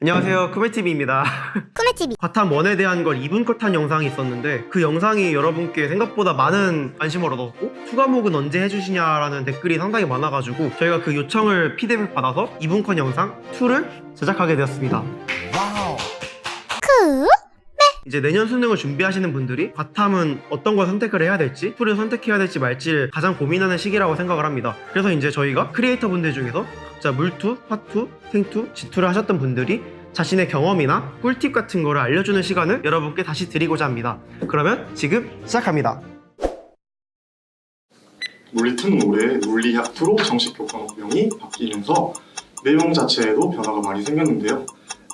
안녕하세요, 쿠메TV입니다. 쿠메TV 과탐 1에 대한 걸 2분 컷한 영상이 있었는데 그 영상이 여러분께 생각보다 많은 관심을 얻었고 추가목은 언제 해주시냐라는 댓글이 상당히 많아가지고 저희가 그 요청을 피드백 받아서 2분 컷 영상 2를 제작하게 되었습니다. 이제 내년 수능을 준비하시는 분들이 과탐은 어떤 걸 선택을 해야 될지, 툴을 선택해야 될지 말지를 가장 고민하는 시기라고 생각을 합니다. 그래서 이제 저희가 크리에이터 분들 중에서 각자 물투, 화투, 생투, 지투를 하셨던 분들이 자신의 경험이나 꿀팁 같은 거를 알려주는 시간을 여러분께 다시 드리고자 합니다. 그러면 지금 시작합니다. 물리2는 올해 물리학 2로 정식 교과목명이 바뀌면서 내용 자체에도 변화가 많이 생겼는데요.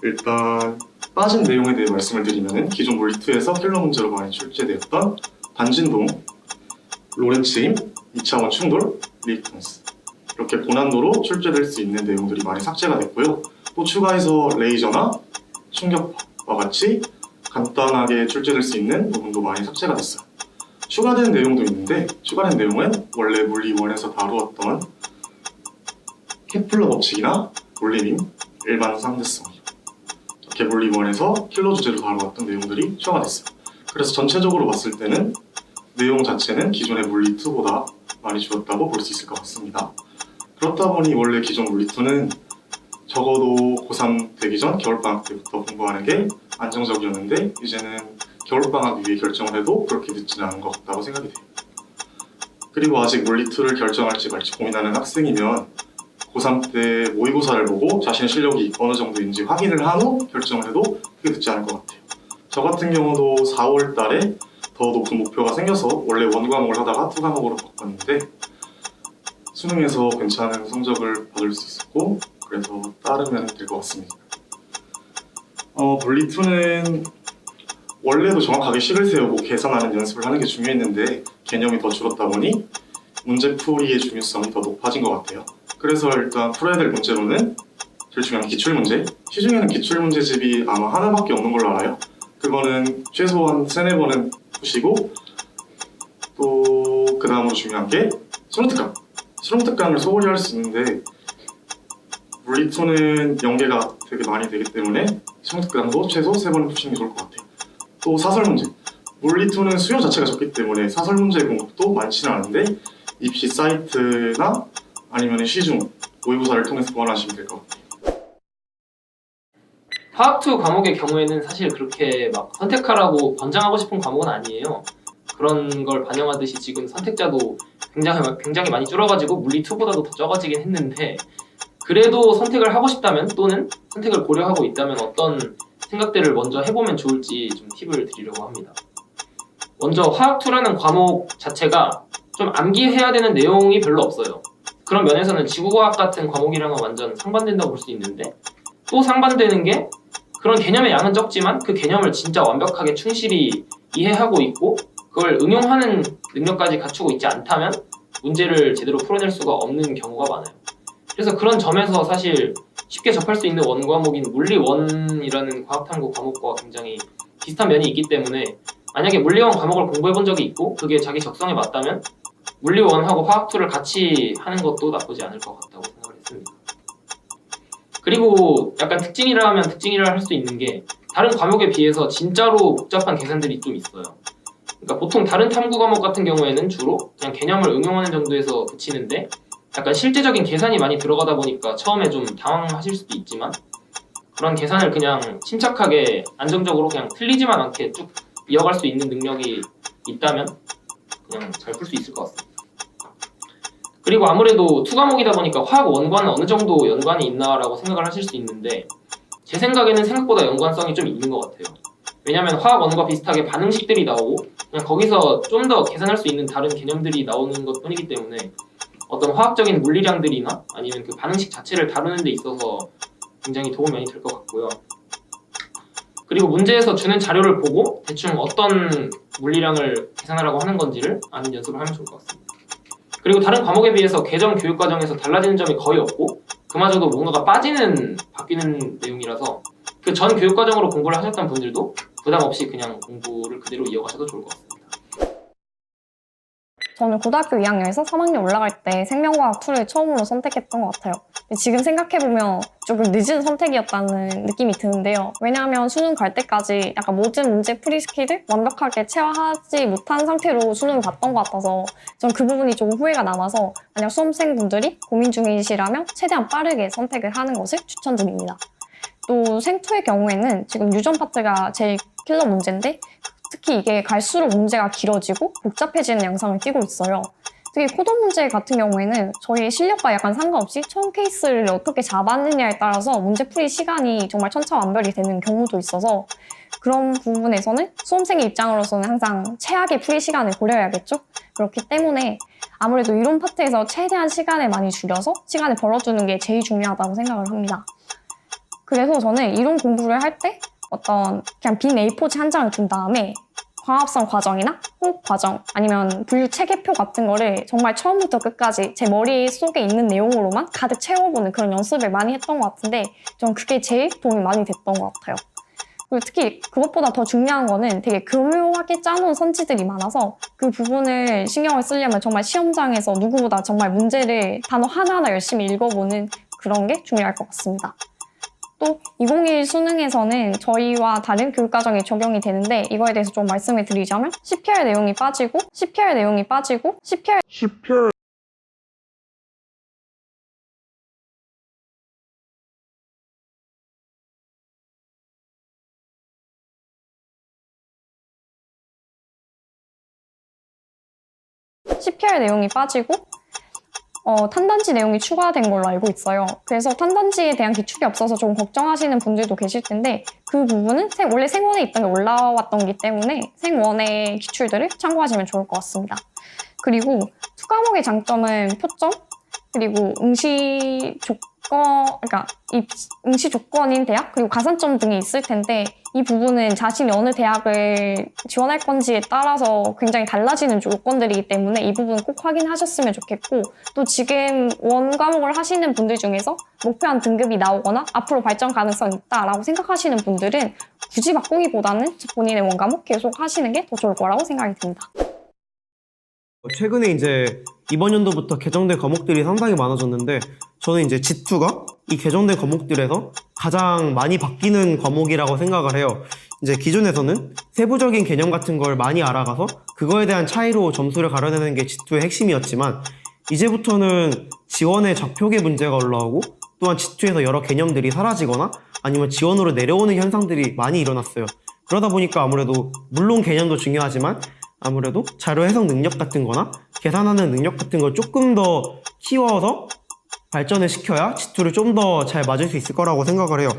일단 빠진 내용에 대해 말씀을 드리면 기존 물리2에서 킬러 문제로 많이 출제되었던 반진동, 로렌츠 힘, 2차원 충돌, 리액턴스 이렇게 고난도로 출제될 수 있는 내용들이 많이 삭제가 됐고요. 또 추가해서 레이저나 충격파와 같이 간단하게 출제될 수 있는 부분도 많이 삭제가 됐어요. 추가된 내용도 있는데 추가된 내용은 원래 물리1에서 다루었던 케플러 법칙이나 물리빔, 일반 상대성 이렇게 물리1에서 킬러 주제로 다루었던 내용들이 추가됐어요. 그래서 전체적으로 봤을 때는 내용 자체는 기존의 물리2보다 많이 줄었다고 볼 수 있을 것 같습니다. 그렇다 보니 원래 기존 물리2는 적어도 고3 되기 전 겨울방학 때부터 공부하는 게 안정적이었는데 이제는 겨울방학 위에 결정을 해도 그렇게 늦지는 않은 것 같다고 생각이 돼요. 그리고 아직 물리2를 결정할지 말지 고민하는 학생이면 고3 때 모의고사를 보고 자신의 실력이 어느 정도인지 확인을 한 후 결정을 해도 크게 늦지 않을 것 같아요. 저 같은 경우도 4월 달에 더 높은 목표가 생겨서 원래 원과목을 하다가 2과목으로 바꿨는데 수능에서 괜찮은 성적을 받을 수 있었고 그래서 따르면 될 것 같습니다. 물리2는 원래도 정확하게 식을 세우고 계산하는 연습을 하는 게 중요했는데 개념이 더 줄었다 보니 문제풀이의 중요성이 더 높아진 것 같아요. 그래서 일단 풀어야 될 문제로는 제일 중요한 기출문제, 시중에는 기출문제집이 아마 하나밖에 없는 걸로 알아요. 그거는 최소한 3-4번은 푸시고 또 그 다음으로 중요한 게 실용특강. 실용특강을 소홀히 할 수 있는데 물리2는 연계가 되게 많이 되기 때문에 실용특강도 최소 3번은 푸시는 게 좋을 것 같아요. 또 사설문제. 물리2는 수요 자체가 적기 때문에 사설문제 공급도 많지는 않은데 입시 사이트나 아니면 시중 모의고사를 통해서 보완하시면 될 것 같아요. 화학2 과목의 경우에는 사실 그렇게 막 선택하라고 권장하고 싶은 과목은 아니에요. 그런 걸 반영하듯이 지금 선택자도 굉장히 많이 줄어가지고 물리2보다도 더 적어지긴 했는데 그래도 선택을 하고 싶다면 또는 선택을 고려하고 있다면 어떤 생각들을 먼저 해보면 좋을지 좀 팁을 드리려고 합니다. 먼저 화학2라는 과목 자체가 좀 암기해야 되는 내용이 별로 없어요. 그런 면에서는 지구과학 같은 과목이랑은 완전 상반된다고 볼 수 있는데 또 상반되는 게 그런 개념의 양은 적지만 그 개념을 진짜 완벽하게 충실히 이해하고 있고 그걸 응용하는 능력까지 갖추고 있지 않다면 문제를 제대로 풀어낼 수가 없는 경우가 많아요. 그래서 그런 점에서 사실 쉽게 접할 수 있는 원과목인 물리1이라는 과학탐구 과목과 굉장히 비슷한 면이 있기 때문에 만약에 물리1 과목을 공부해본 적이 있고 그게 자기 적성에 맞다면 물리1하고 화학2를 같이 하는 것도 나쁘지 않을 것 같다고 생각을 했습니다. 그리고 약간 특징이라 하면 특징이라 할 수 있는 게 다른 과목에 비해서 진짜로 복잡한 계산들이 좀 있어요. 그러니까 보통 다른 탐구 과목 같은 경우에는 주로 그냥 개념을 응용하는 정도에서 그치는데 약간 실제적인 계산이 많이 들어가다 보니까 처음에 좀 당황하실 수도 있지만 그런 계산을 그냥 침착하게 안정적으로 그냥 틀리지만 않게 쭉 이어갈 수 있는 능력이 있다면 그냥 잘 풀 수 있을 것 같습니다. 그리고 아무래도 2과목이다 보니까 화학 1과는 어느 정도 연관이 있나라고 생각을 하실 수 있는데 제 생각에는 생각보다 연관성이 좀 있는 것 같아요. 왜냐면 화학 1과 비슷하게 반응식들이 나오고 그냥 거기서 좀 더 계산할 수 있는 다른 개념들이 나오는 것 뿐이기 때문에 어떤 화학적인 물리량들이나 아니면 그 반응식 자체를 다루는 데 있어서 굉장히 도움이 많이 될 것 같고요. 그리고 문제에서 주는 자료를 보고 대충 어떤 물리량을 계산하라고 하는 건지를 아는 연습을 하면 좋을 것 같습니다. 그리고 다른 과목에 비해서 개정 교육 과정에서 달라지는 점이 거의 없고 그마저도 뭔가가 바뀌는 내용이라서 그 전 교육 과정으로 공부를 하셨던 분들도 부담 없이 그냥 공부를 그대로 이어가셔도 좋을 것 같습니다. 저는 고등학교 2학년에서 3학년 올라갈 때 생명과학 2를 처음으로 선택했던 것 같아요. 근데 지금 생각해보면 조금 늦은 선택이었다는 느낌이 드는데요. 왜냐하면 수능 갈 때까지 약간 모든 문제 풀이 스킬을 완벽하게 체화하지 못한 상태로 수능을 봤던 것 같아서 전 그 부분이 조금 후회가 남아서 만약 수험생분들이 고민 중이시라면 최대한 빠르게 선택을 하는 것을 추천드립니다. 또 생2의 경우에는 지금 유전 파트가 제일 킬러 문제인데 특히 이게 갈수록 문제가 길어지고 복잡해지는 양상을 띠고 있어요. 특히 코드 문제 같은 경우에는 저희 실력과 약간 상관없이 처음 케이스를 어떻게 잡았느냐에 따라서 문제풀이 시간이 정말 천차만별이 되는 경우도 있어서 그런 부분에서는 수험생의 입장으로서는 항상 최악의 풀이 시간을 고려해야겠죠? 그렇기 때문에 아무래도 이론 파트에서 최대한 시간을 많이 줄여서 시간을 벌어주는 게 제일 중요하다고 생각을 합니다. 그래서 저는 이론 공부를 할 때 어떤 그냥 빈 A4지 한 장을 둔 다음에 광합성 과정이나 호흡 과정 아니면 분류 체계표 같은 거를 정말 처음부터 끝까지 제 머릿속에 있는 내용으로만 가득 채워보는 그런 연습을 많이 했던 것 같은데 전 그게 제일 도움이 많이 됐던 것 같아요. 그리고 특히 그것보다 더 중요한 거는 되게 교묘하게 짜놓은 선지들이 많아서 그 부분을 신경을 쓰려면 정말 시험장에서 누구보다 정말 문제를 단어 하나하나 열심히 읽어보는 그런 게 중요할 것 같습니다. 또 2021 수능에서는 저희와 다른 교육과정이 적용이 되는데 이거에 대해서 좀 말씀을 드리자면 CPR 내용이 빠지고 CPR 내용이 빠지고 탄단지 내용이 추가된 걸로 알고 있어요. 그래서 탄단지에 대한 기출이 없어서 좀 걱정하시는 분들도 계실 텐데 그 부분은 원래 생원에 있던 게 올라왔던 거기 때문에 생원의 기출들을 참고하시면 좋을 것 같습니다. 그리고 투과목의 장점은 표점 그리고 응시 조건인 대학 그리고 가산점 등이 있을 텐데 이 부분은 자신이 어느 대학을 지원할 건지에 따라서 굉장히 달라지는 조건들이기 때문에 이 부분 꼭 확인하셨으면 좋겠고 또 지금 원 과목을 하시는 분들 중에서 목표한 등급이 나오거나 앞으로 발전 가능성이 있다라고 생각하시는 분들은 굳이 바꾸기보다는 본인의 원 과목 계속 하시는 게 더 좋을 거라고 생각이 듭니다. 최근에 이제 이번 연도부터 개정된 과목들이 상당히 많아졌는데 저는 이제 G2가 이 개정된 과목들에서 가장 많이 바뀌는 과목이라고 생각을 해요. 이제 기존에서는 세부적인 개념 같은 걸 많이 알아가서 그거에 대한 차이로 점수를 가려내는 게 G2의 핵심이었지만 이제부터는 지원의 좌표계 문제가 올라오고 또한 G2에서 여러 개념들이 사라지거나 아니면 지원으로 내려오는 현상들이 많이 일어났어요. 그러다 보니까 아무래도 물론 개념도 중요하지만 아무래도 자료 해석 능력 같은 거나 계산하는 능력 같은 걸 조금 더 키워서 발전을 시켜야 G2를 좀 더 잘 맞을 수 있을 거라고 생각을 해요.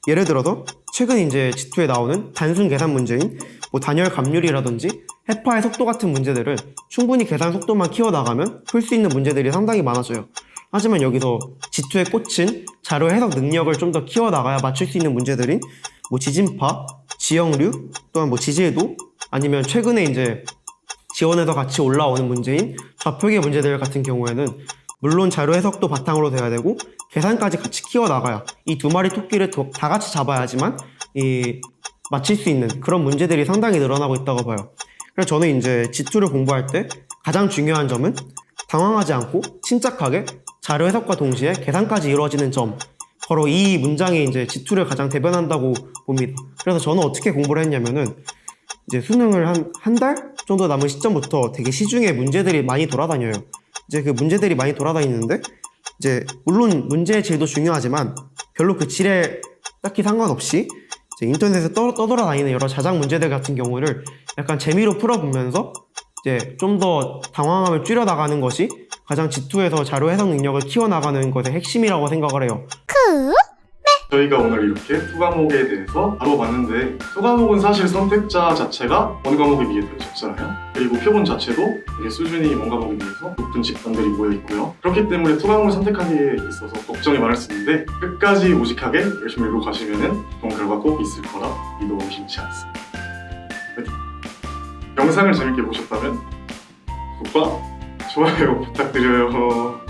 예를 들어서 최근 이제 G2에 나오는 단순 계산 문제인 단열 감률이라든지 해파의 속도 같은 문제들을 충분히 계산 속도만 키워나가면 풀 수 있는 문제들이 상당히 많아져요. 하지만 여기서 G2에 꽂힌 자료 해석 능력을 좀 더 키워나가야 맞출 수 있는 문제들인 지진파, 지형류, 또한 지질도 아니면 최근에 이제 지원에서 같이 올라오는 문제인 좌표계 문제들 같은 경우에는 물론 자료 해석도 바탕으로 돼야 되고 계산까지 같이 키워나가야 이 두 마리 토끼를 다 같이 잡아야지만 맞힐 수 있는 그런 문제들이 상당히 늘어나고 있다고 봐요. 그래서 저는 이제 G2를 공부할 때 가장 중요한 점은 당황하지 않고 침착하게 자료 해석과 동시에 계산까지 이루어지는 점, 바로 이 문장이 이제 G2를 가장 대변한다고 봅니다. 그래서 저는 어떻게 공부를 했냐면은 이제 수능을 한 달 정도 남은 시점부터 되게 시중에 문제들이 많이 돌아다녀요. 이제 그 문제들이 많이 돌아다니는데 이제 물론 문제의 질도 중요하지만 별로 그 질에 딱히 상관없이 이제 인터넷에 떠돌아다니는 여러 자작 문제들 같은 경우를 약간 재미로 풀어보면서 이제 좀 더 당황함을 줄여나가는 것이 가장 G2에서 자료 해석 능력을 키워나가는 것의 핵심이라고 생각을 해요. 저희가 오늘 이렇게 수과목에 대해서 다뤄봤는데 수과목은 사실 선택자 자체가 원 과목에 비해 더 적잖아요. 그리고 표본 자체도 되게 수준이 원 과목에 비해서 높은 집단들이 모여있고요. 그렇기 때문에 수과목을 선택하기에 있어서 걱정이 많을 수 있는데 끝까지 우직하게 열심히 읽고 가시면 좋은 결과 꼭 있을 거라 믿어 의심치 않습니다. 화이팅! 영상을 재밌게 보셨다면 구독과 좋아요 부탁드려요.